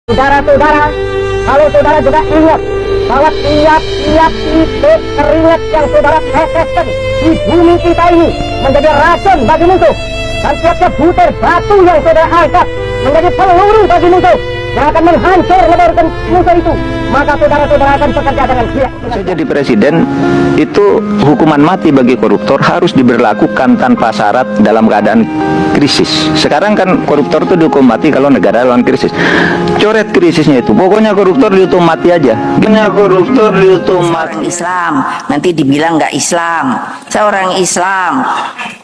Saudara-saudara, kalau saudara juga ingat bahwa tiap-tiap titik keringat yang saudara teteskan di bumi kita ini menjadi racun bagi musuh, dan tiap-tiap butir batu yang saudara angkat menjadi peluru bagi musuh yang akan menghancur leburkan musuh itu, maka saudara-saudara akan bekerja dengan giat. Saya jadi presiden, itu hukuman mati bagi koruptor harus diberlakukan tanpa syarat dalam keadaan krisis. Sekarang kan koruptor itu dihukum mati kalau negara dalam krisis. Coret krisisnya itu, pokoknya koruptor dihukum mati aja. Pokoknya koruptor dihukum mati. Islam, nanti dibilang nggak Islam. Seorang Islam,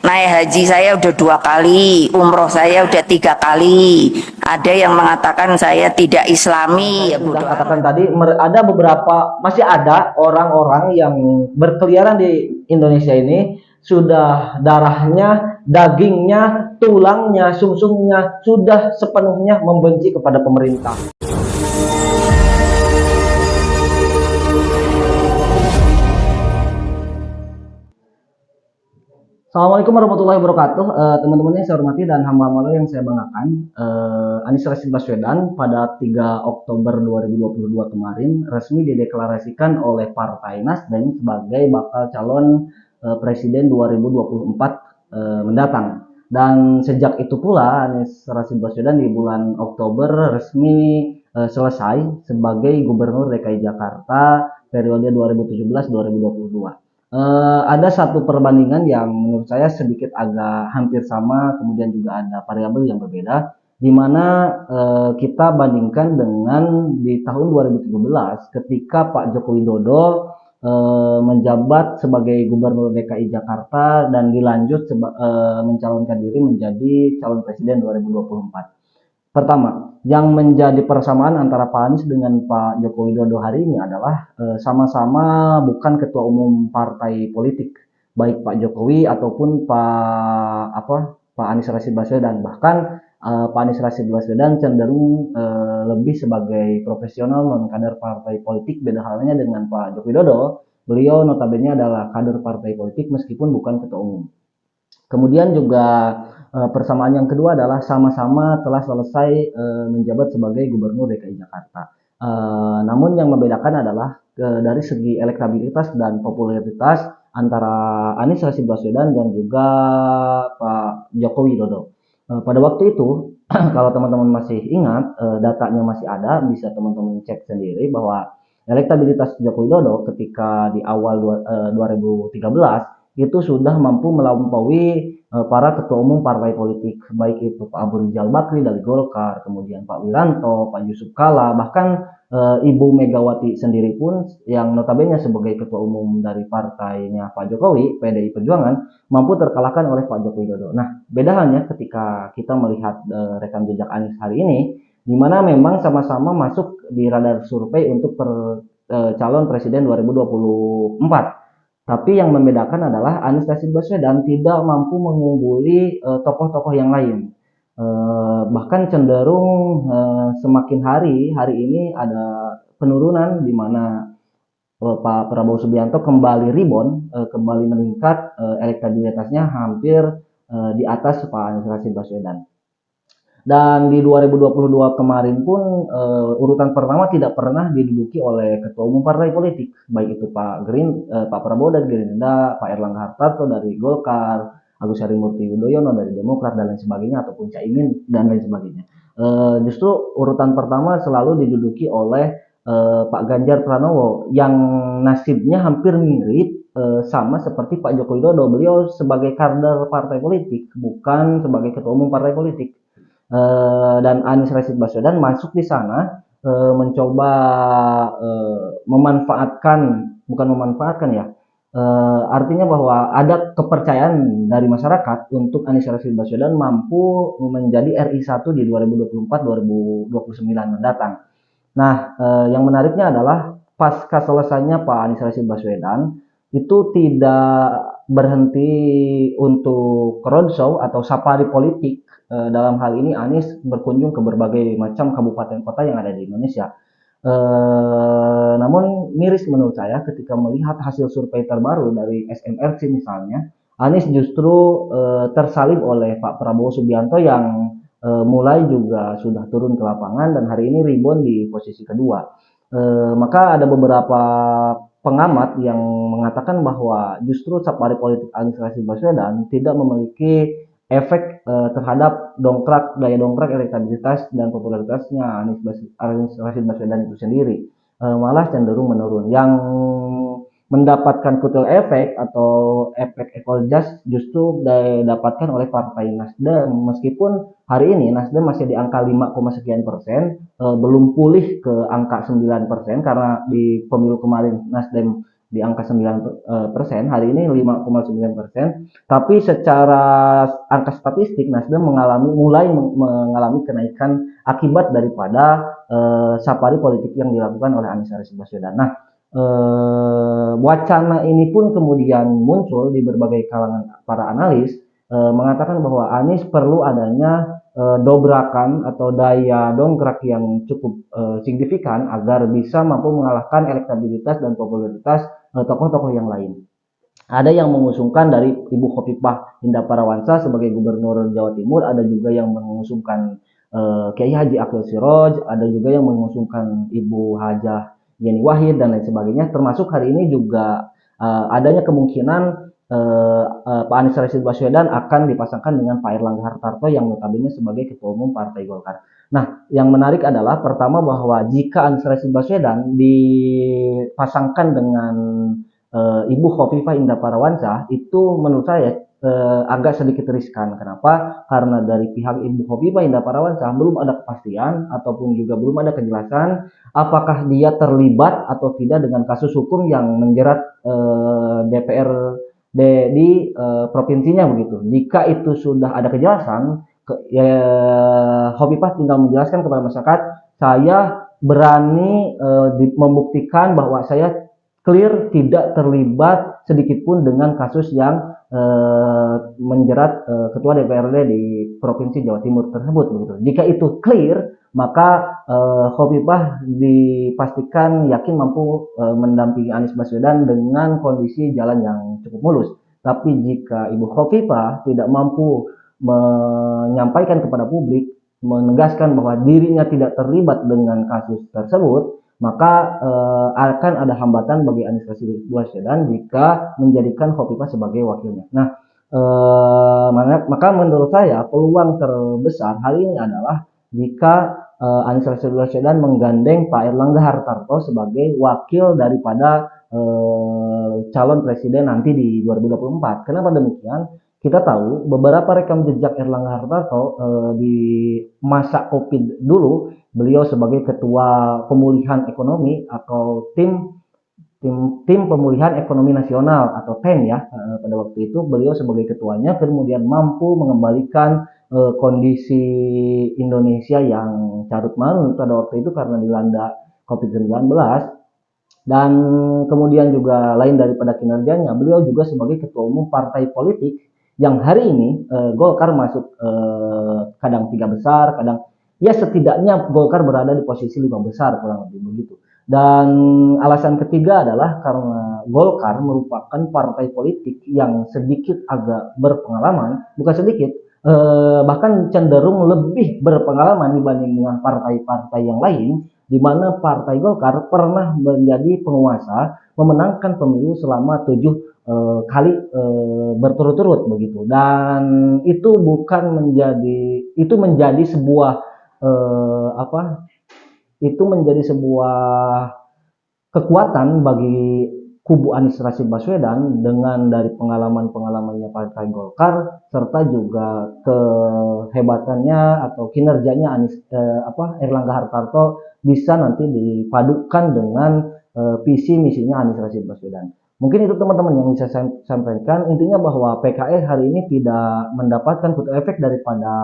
naik haji saya udah 2 kali, umroh saya udah 3 kali. Ada yang mengatakan saya tidak Islami. Ya, sudah katakan tadi, ada beberapa, masih ada orang-orang yang berkeliaran di Indonesia ini, sudah darahnya, dagingnya, tulangnya, sumsumnya sudah sepenuhnya membenci kepada pemerintah. Assalamualaikum warahmatullahi wabarakatuh, teman-teman yang saya hormati dan hamba-hamba Allah yang saya banggakan. Anies Rashid Baswedan pada 3 Oktober 2022 kemarin resmi dideklarasikan oleh Partai Nasdem sebagai bakal calon presiden 2024 mendatang. Dan sejak itu pula Anies Rashid Baswedan di bulan Oktober resmi selesai sebagai Gubernur DKI Jakarta periode 2017-2022. Ada satu perbandingan yang menurut saya sedikit agak hampir sama, kemudian juga ada variabel yang berbeda, di mana kita bandingkan dengan di tahun 2013 ketika Pak Joko Widodo menjabat sebagai Gubernur DKI Jakarta dan dilanjut mencalonkan diri menjadi calon presiden 2024. Pertama, yang menjadi persamaan antara Pak Anies dengan Pak Joko Widodo hari ini adalah sama-sama bukan ketua umum partai politik, baik Pak Jokowi ataupun Pak Anies Rashid Baswedan. Bahkan Pak Anies Rashid Baswedan cenderung lebih sebagai profesional non kader partai politik. Beda halnya dengan Pak Joko Widodo, beliau notabene adalah kader partai politik meskipun bukan ketua umum. Kemudian juga persamaan yang kedua adalah sama-sama telah selesai menjabat sebagai Gubernur DKI Jakarta. Namun yang membedakan adalah dari segi elektabilitas dan popularitas antara Anies Rashid Baswedan dan juga Pak Joko Widodo. Pada waktu itu, kalau teman-teman masih ingat, datanya masih ada, bisa teman-teman cek sendiri bahwa elektabilitas Joko Widodo ketika di awal 2013 itu sudah mampu melampaui para ketua umum partai politik, baik itu Pak Abu Rizal Bakri dari Golkar, kemudian Pak Wiranto, Pak Yusuf Kala, bahkan Ibu Megawati sendiri pun yang notabene sebagai ketua umum dari partainya Pak Jokowi, PDI Perjuangan, mampu terkalahkan oleh Pak Joko Widodo. Nah, beda halnya ketika kita melihat rekam jejak Anies hari ini, di mana memang sama-sama masuk di radar survei untuk calon presiden 2024. Tapi yang membedakan adalah Anies Rashid Baswedan tidak mampu mengungguli tokoh-tokoh yang lain. Bahkan cenderung semakin hari ini ada penurunan di mana Pak Prabowo Subianto kembali rebound, kembali meningkat, elektabilitasnya hampir di atas Pak Anies Rashid Baswedan. Dan di 2022 kemarin pun urutan pertama tidak pernah diduduki oleh ketua umum partai politik, baik itu Pak Prabowo dari Gerindra, Pak Erlangga Hartarto dari Golkar, Agus Harimurti Yudhoyono dari Demokrat dan lain sebagainya, ataupun Caimin dan lain sebagainya. Justru urutan pertama selalu diduduki oleh Pak Ganjar Pranowo yang nasibnya hampir mirip sama seperti Pak Joko Widodo. Beliau sebagai kader partai politik, bukan sebagai ketua umum partai politik. Dan Anies Rashid Baswedan masuk di sana mencoba artinya bahwa ada kepercayaan dari masyarakat untuk Anies Rashid Baswedan mampu menjadi RI 1 di 2024-2029 mendatang. Nah, yang menariknya adalah pasca selesainya Pak Anies Rashid Baswedan itu tidak berhenti untuk roadshow atau safari politik. Dalam hal ini Anies berkunjung ke berbagai macam kabupaten kota yang ada di Indonesia. Namun miris menurut saya ketika melihat hasil survei terbaru dari SMRC misalnya, Anies justru tersalib oleh Pak Prabowo Subianto yang mulai juga sudah turun ke lapangan dan hari ini rebound di posisi kedua. Maka ada beberapa pengamat yang mengatakan bahwa justru safari politik Anies Rashid Baswedan tidak memiliki efek terhadap daya dongkrak elektabilitas dan popularitasnya Anies Rashid Baswedan itu sendiri, malah cenderung menurun. Yang mendapatkan kutil efek atau efek ekor jas justru didapatkan oleh Partai Nasdem, meskipun hari ini Nasdem masih di angka 5, sekian persen, belum pulih ke angka 9% karena di pemilu kemarin Nasdem di angka 9%, hari ini 5,9%. Tapi secara angka statistik Nasdem mulai mengalami kenaikan akibat daripada safari politik yang dilakukan oleh Anies Rashid Baswedan. Nah, wacana ini pun kemudian muncul di berbagai kalangan para analis, mengatakan bahwa Anies perlu adanya dobrakan atau daya dongkrak yang cukup signifikan agar bisa mampu mengalahkan elektabilitas dan popularitas tokoh-tokoh yang lain. Ada yang mengusungkan dari Ibu Khofifah Indar Parawansa sebagai Gubernur Jawa Timur, ada juga yang mengusungkan Kiai Haji Akil Siroj, ada juga yang mengusungkan Ibu Hajah Yeni Wahid dan lain sebagainya. Termasuk hari ini juga adanya kemungkinan Pak Anies Rashid Baswedan akan dipasangkan dengan Pak Erlangga Hartarto yang notabene sebagai Ketua Umum Partai Golkar. Nah, yang menarik adalah pertama bahwa jika Anies Rashid Baswedan dipasangkan dengan Ibu Khofifah Indar Parawansa, itu menurut saya agak sedikit riskan. Kenapa? Karena dari pihak Ibu Khofifah Indar Parawansa belum ada kepastian ataupun juga belum ada kejelasan apakah dia terlibat atau tidak dengan kasus hukum yang menjerat DPRD di provinsinya begitu. Jika itu sudah ada kejelasan, Khofifah tinggal menjelaskan kepada masyarakat, saya berani membuktikan bahwa saya clear tidak terlibat sedikitpun dengan kasus yang menjerat ketua DPRD di provinsi Jawa Timur tersebut begitu. Jika itu clear, maka Khofifah dipastikan yakin mampu mendampingi Anies Baswedan dengan kondisi jalan yang cukup mulus. Tapi jika Ibu Khofifah tidak mampu menyampaikan kepada publik, menegaskan bahwa dirinya tidak terlibat dengan kasus tersebut, maka akan ada hambatan bagi Anies Rashid Baswedan jika menjadikan Khofifah sebagai wakilnya. Nah, maka menurut saya peluang terbesar hari ini adalah jika Anies Rashid Baswedan menggandeng Pak Erlangga Hartarto sebagai wakil daripada calon presiden nanti di 2024. Kenapa demikian? Kita tahu beberapa rekam jejak Erlangga Hartarto di masa COVID dulu, beliau sebagai ketua pemulihan ekonomi atau tim pemulihan ekonomi nasional atau TEN ya, pada waktu itu beliau sebagai ketuanya kemudian mampu mengembalikan kondisi Indonesia yang carut marut pada waktu itu karena dilanda COVID-19. Dan kemudian juga lain daripada kinerjanya, beliau juga sebagai ketua umum partai politik yang hari ini Golkar masuk kadang 3 besar, kadang ya setidaknya Golkar berada di posisi 5 besar kurang lebih begitu. Dan alasan ketiga adalah karena Golkar merupakan partai politik yang sedikit agak berpengalaman, bukan sedikit, bahkan cenderung lebih berpengalaman dibanding dengan partai-partai yang lain, di mana Partai Golkar pernah menjadi penguasa, memenangkan pemilu selama 7 kali berturut-turut begitu. Dan itu menjadi sebuah kekuatan bagi kubu Anies Rashid Baswedan dengan dari pengalaman-pengalamannya Partai Golkar serta juga kehebatannya atau kinerjanya Erlangga Hartarto bisa nanti dipadukan dengan visi misinya Anies Rashid Baswedan. Mungkin itu teman-teman yang bisa saya sampaikan. Intinya bahwa PKS hari ini tidak mendapatkan kutu efek daripada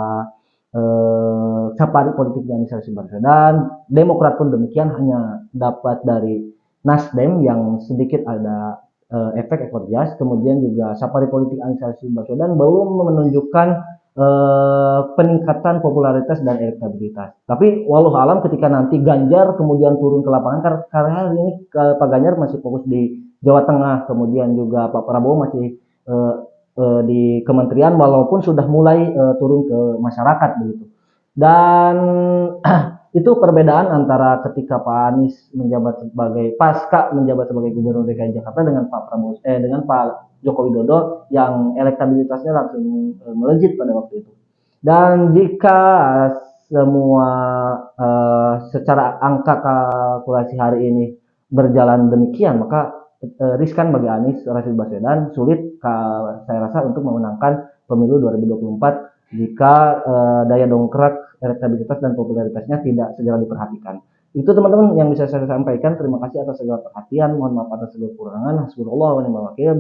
safari politik Anies Rashid Baswedan. Demokrat pun demikian, hanya dapat dari Nasdem yang sedikit ada efek ekor jas. Kemudian juga safari politik Anies Rashid Baswedan belum menunjukkan peningkatan popularitas dan elektabilitas. Tapi walau alam ketika nanti Ganjar kemudian turun ke lapangan, karena hari ini Pak Ganjar masih fokus di Jawa Tengah, kemudian juga Pak Prabowo masih di kementerian walaupun sudah mulai turun ke masyarakat begitu. Dan itu perbedaan antara ketika Pak Anies menjabat sebagai pasca menjabat sebagai Gubernur DKI Jakarta dengan dengan Pak Joko Widodo yang elektabilitasnya langsung melejit pada waktu itu. Dan jika semua secara angka kalkulasi hari ini berjalan demikian, maka riskan bagi Anies Rashid Baswedan, sulit saya rasa untuk memenangkan pemilu 2024 jika daya dongkrak elektabilitas dan popularitasnya tidak segera diperhatikan. Itu teman-teman yang bisa saya sampaikan. Terima kasih atas segala perhatian. Mohon maaf atas segala kekurangan. Hasbunallah wa ni'mal wakil.